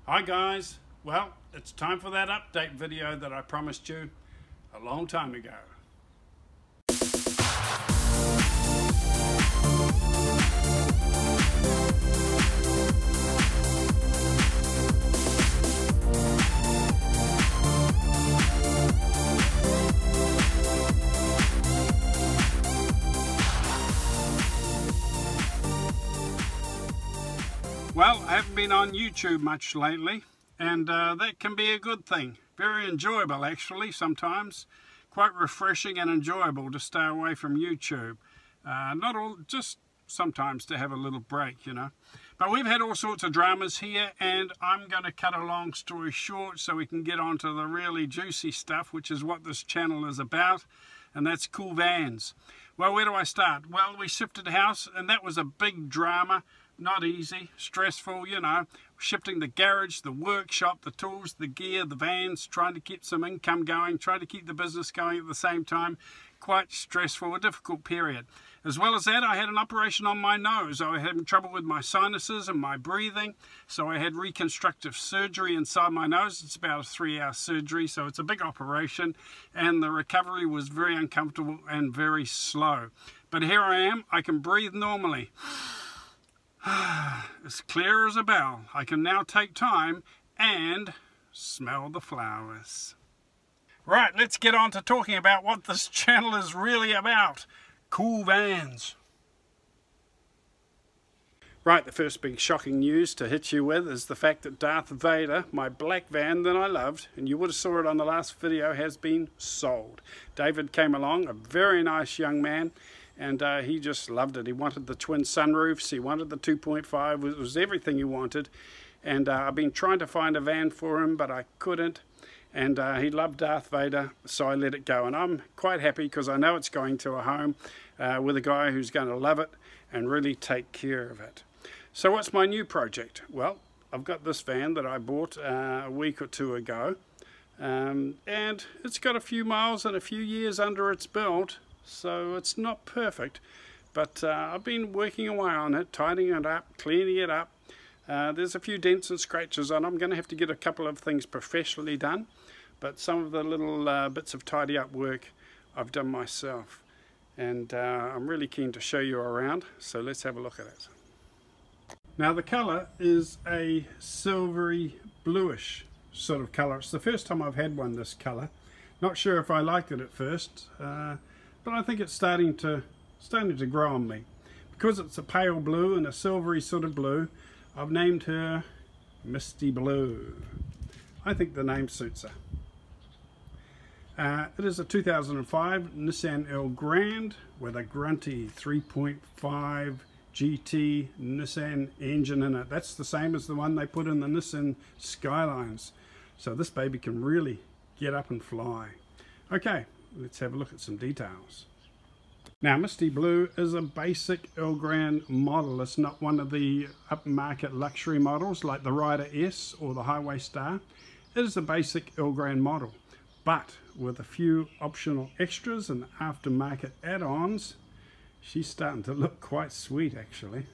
Hi guys, well it's time for that update video that I promised you a long time ago. Well, I haven't been on YouTube much lately, and that can be a good thing. Very enjoyable actually sometimes. Quite refreshing and enjoyable to stay away from YouTube. Not all, just sometimes to have a little break, you know. But we've had all sorts of dramas here, and I'm going to cut a long story short so we can get on to the really juicy stuff, which is what this channel is about, and that's cool vans. Well, where do I start? Well, we shifted house, and that was a big drama. Not easy, stressful, you know, shifting the garage, the workshop, the tools, the gear, the vans, trying to keep some income going, trying to keep the business going at the same time. Quite stressful, a difficult period. As well as that, I had an operation on my nose. I was having trouble with my sinuses and my breathing, so I had reconstructive surgery inside my nose. It's about a 3-hour surgery, so it's a big operation, and the recovery was very uncomfortable and very slow. But here I am, I can breathe normally. As clear as a bell. I can now take time and smell the flowers. Right, let's get on to talking about what this channel is really about. Cool vans. Right, the first big shocking news to hit you with is the fact that Darth Vader, my black van that I loved, and you would have saw it on the last video, has been sold. David came along, a very nice young man, and he just loved it. He wanted the twin sunroofs, he wanted the 2.5, it was everything he wanted. And I've been trying to find a van for him, but I couldn't. And he loved Darth Vader, so I let it go. And I'm quite happy because I know it's going to a home with a guy who's going to love it and really take care of it. So what's my new project? Well, I've got this van that I bought a week or two ago. And it's got a few miles and a few years under its belt. So it's not perfect, but I've been working away on it, tidying it up, cleaning it up. There's a few dents and scratches on it. I'm going to have to get a couple of things professionally done, but some of the little bits of tidy up work I've done myself, and I'm really keen to show you around, so let's have a look at it. Now the colour is a silvery bluish sort of colour. It's the first time I've had one this colour. Not sure if I liked it at first, but I think it's starting to grow on me. Because it's a pale blue and a silvery sort of blue, I've named her Misty Blue. I think the name suits her. It is a 2005 Nissan Elgrand with a grunty 3.5 GT Nissan engine in it. That's the same as the one they put in the Nissan Skylines. So this baby can really get up and fly. Okay, let's have a look at some details. Now, Misty Blue is a basic Elgrand model. It's not one of the upmarket luxury models like the Rider S or the Highway Star. It is a basic Elgrand model, but with a few optional extras and aftermarket add-ons, she's starting to look quite sweet actually.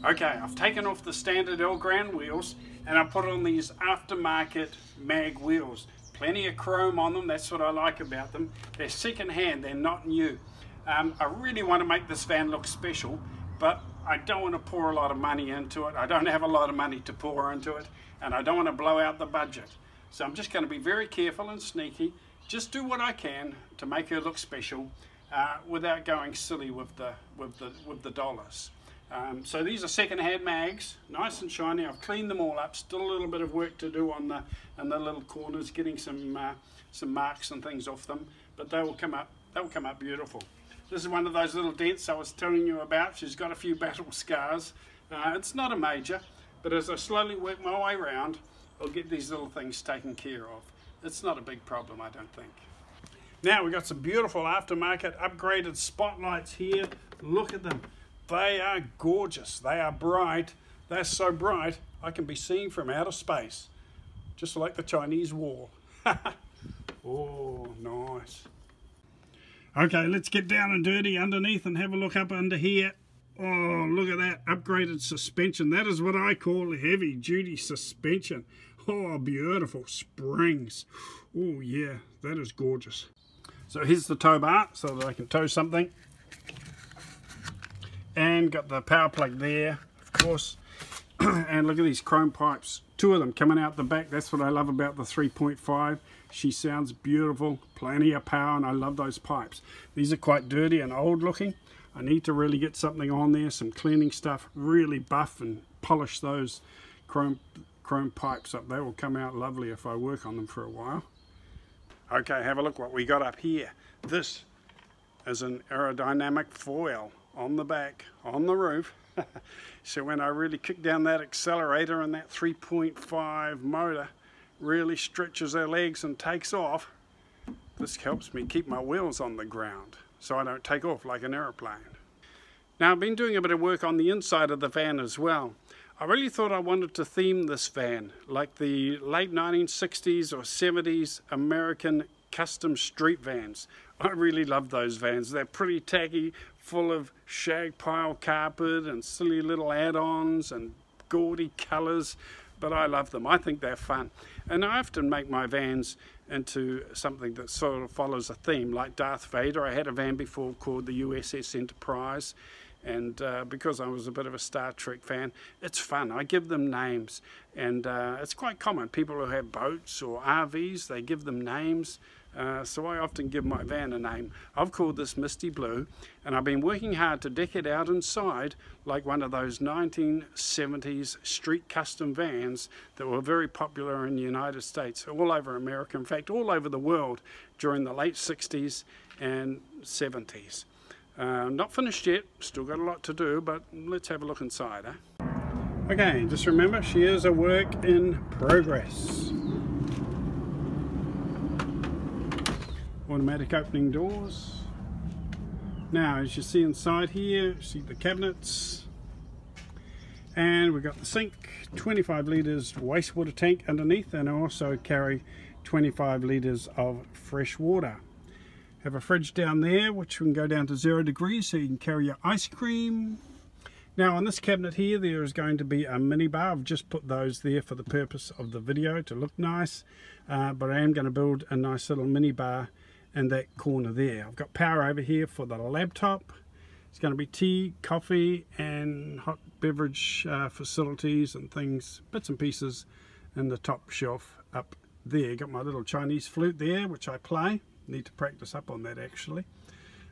Okay, I've taken off the standard Elgrand wheels and I put on these aftermarket mag wheels. Plenty of chrome on them, that's what I like about them. They're second hand, they're not new. I really want to make this van look special, but I don't want to pour a lot of money into it. I don't have a lot of money to pour into it, and I don't want to blow out the budget. So I'm just going to be very careful and sneaky, just do what I can to make her look special without going silly with the dollars. So these are second-hand mags, nice and shiny. I've cleaned them all up. Still a little bit of work to do on the little corners, getting some marks and things off them, but they will come up. They will come up beautiful. This is one of those little dents I was telling you about. She's got a few battle scars. It's not a major, but as I slowly work my way around, I'll get these little things taken care of. It's not a big problem, I don't think. Now we've got some beautiful aftermarket upgraded spotlights here. Look at them. They are gorgeous. They are bright. They're so bright I can be seen from outer space, just like the Chinese wall. Oh, nice. Okay, let's get down and dirty underneath and have a look up under here. Oh, look at that upgraded suspension. That is what I call heavy duty suspension. Oh, beautiful springs. Oh yeah, that is gorgeous. So here's the tow bar so that I can tow something. And got the power plug there, of course. And look at these chrome pipes. 2 of them coming out the back. That's what I love about the 3.5. She sounds beautiful, plenty of power, and I love those pipes. These are quite dirty and old looking. I need to really get something on there, some cleaning stuff, really buff and polish those chrome pipes up. They will come out lovely if I work on them for a while. Okay, have a look what we got up here. This is an aerodynamic foil on the back, on the roof. So when I really kick down that accelerator and that 3.5 motor really stretches her legs and takes off, this helps me keep my wheels on the ground so I don't take off like an aeroplane. Now I've been doing a bit of work on the inside of the van as well. I really thought I wanted to theme this van like the late 1960s or 70s American custom street vans. I really love those vans. They're pretty tacky, full of shag pile carpet and silly little add-ons and gaudy colours, but I love them. I think they're fun. And I often make my vans into something that sort of follows a theme, like Darth Vader. I had a van before called the USS Enterprise, and because I was a bit of a Star Trek fan, it's fun. I give them names, and it's quite common. People who have boats or RVs, they give them names. So I often give my van a name. I've called this Misty Blue, and I've been working hard to deck it out inside like one of those 1970s street custom vans that were very popular in the United States, all over America, in fact all over the world during the late 60s and 70s. Not finished yet, still got a lot to do, but let's have a look inside. Okay, just remember, she is a work in progress. Automatic opening doors. Now as you see inside here, you see the cabinets, and we've got the sink, 25 litres wastewater tank underneath, and I also carry 25 litres of fresh water. Have a fridge down there which can go down to 0 degrees so you can carry your ice cream. Now on this cabinet here there is going to be a mini bar. I've just put those there for the purpose of the video to look nice, but I am going to build a nice little mini bar in that corner there. I've got power over here for the laptop. It's going to be tea, coffee and hot beverage facilities and things, bits and pieces in the top shelf up there. Got my little Chinese flute there which I play. Need to practice up on that actually.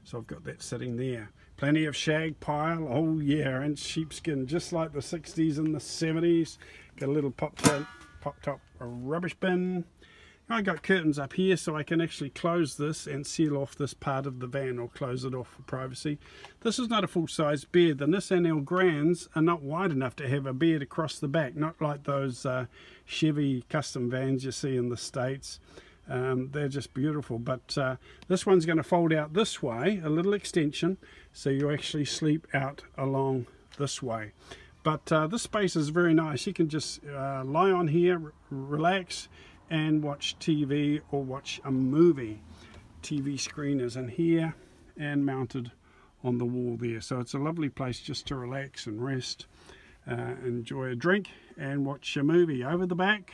So I've got that sitting there. Plenty of shag pile, oh yeah, and sheepskin just like the 60s and the 70s. Got a little pop top rubbish bin. I got curtains up here so I can actually close this and seal off this part of the van, or close it off for privacy. This is not a full-size bed. The Nissan L Grands are not wide enough to have a bed across the back, not like those Chevy custom vans you see in the States. They're just beautiful, but this one's going to fold out this way, a little extension, so you actually sleep out along this way. But this space is very nice. You can just lie on here, relax, and watch TV or watch a movie. TV screen is in here and mounted on the wall there, so it's a lovely place just to relax and rest, enjoy a drink and watch a movie. Over the back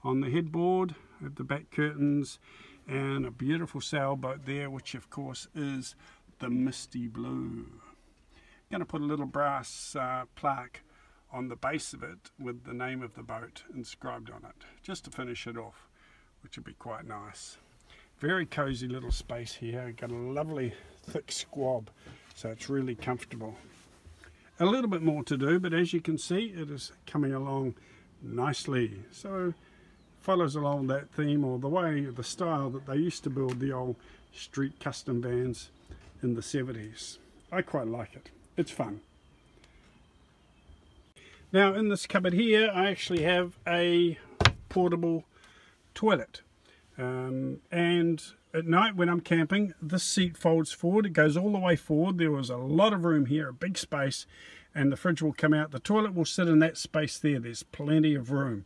on the headboard have the back curtains and a beautiful sailboat there, which of course is the Misty Blue. I'm going to put a little brass plaque on the base of it with the name of the boat inscribed on it, just to finish it off, which would be quite nice. Very cozy little space here. Got a lovely thick squab, so it's really comfortable. A little bit more to do, but as you can see, it is coming along nicely. So follows along that theme, or the way, the style that they used to build the old street custom vans in the 70s. I quite like it. It's fun. Now in this cupboard here I actually have a portable toilet, and at night when I'm camping, this seat folds forward. It goes all the way forward. There was a lot of room here, a big space, and the fridge will come out. The toilet will sit in that space there. There's plenty of room,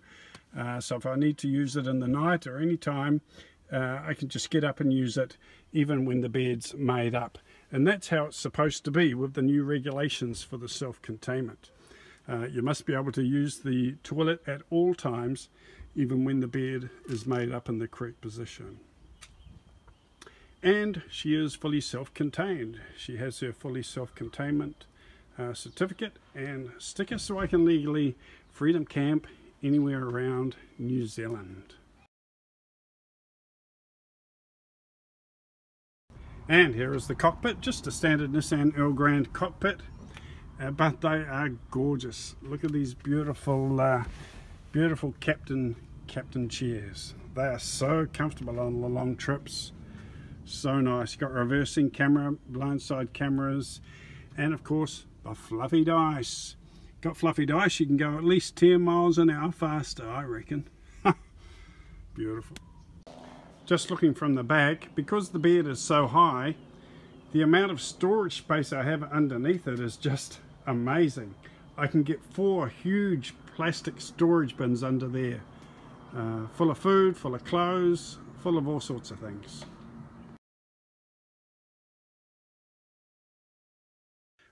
so if I need to use it in the night or any time, I can just get up and use it even when the bed's made up. And that's how it's supposed to be with the new regulations for the self-containment. You must be able to use the toilet at all times, even when the bed is made up in the correct position. And she is fully self-contained. She has her fully self-containment certificate and sticker, so I can legally freedom camp anywhere around New Zealand. And here is the cockpit, just a standard Nissan Earl Grande cockpit, but they are gorgeous. Look at these beautiful beautiful captain chairs. They are so comfortable on the long trips. So nice. You've got reversing camera, blindside cameras, and of course the fluffy dice. Got fluffy dice, you can go at least 10 miles an hour faster, I reckon. Beautiful. Just looking from the back, because the bed is so high, the amount of storage space I have underneath it is just amazing. I can get 4 huge plastic storage bins under there, full of food, full of clothes, full of all sorts of things.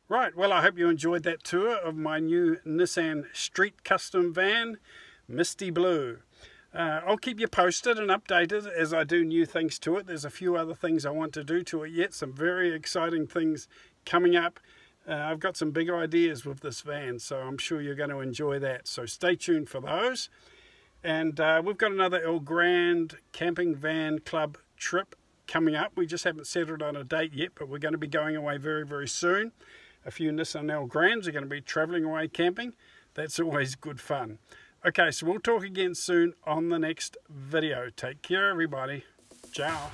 Right, well, I hope you enjoyed that tour of my new Nissan Street Custom van, Misty Blue. I'll keep you posted and updated as I do new things to it. There's a few other things I want to do to it yet, some very exciting things coming up. I've got some big ideas with this van, so I'm sure you're going to enjoy that. So stay tuned for those. And we've got another Earl Grande camping van club trip coming up. We just haven't settled on a date yet, but we're going to be going away very, very soon. A few Nissan Earl Grandes are going to be travelling away camping. That's always good fun. Okay, so we'll talk again soon on the next video. Take care, everybody. Ciao.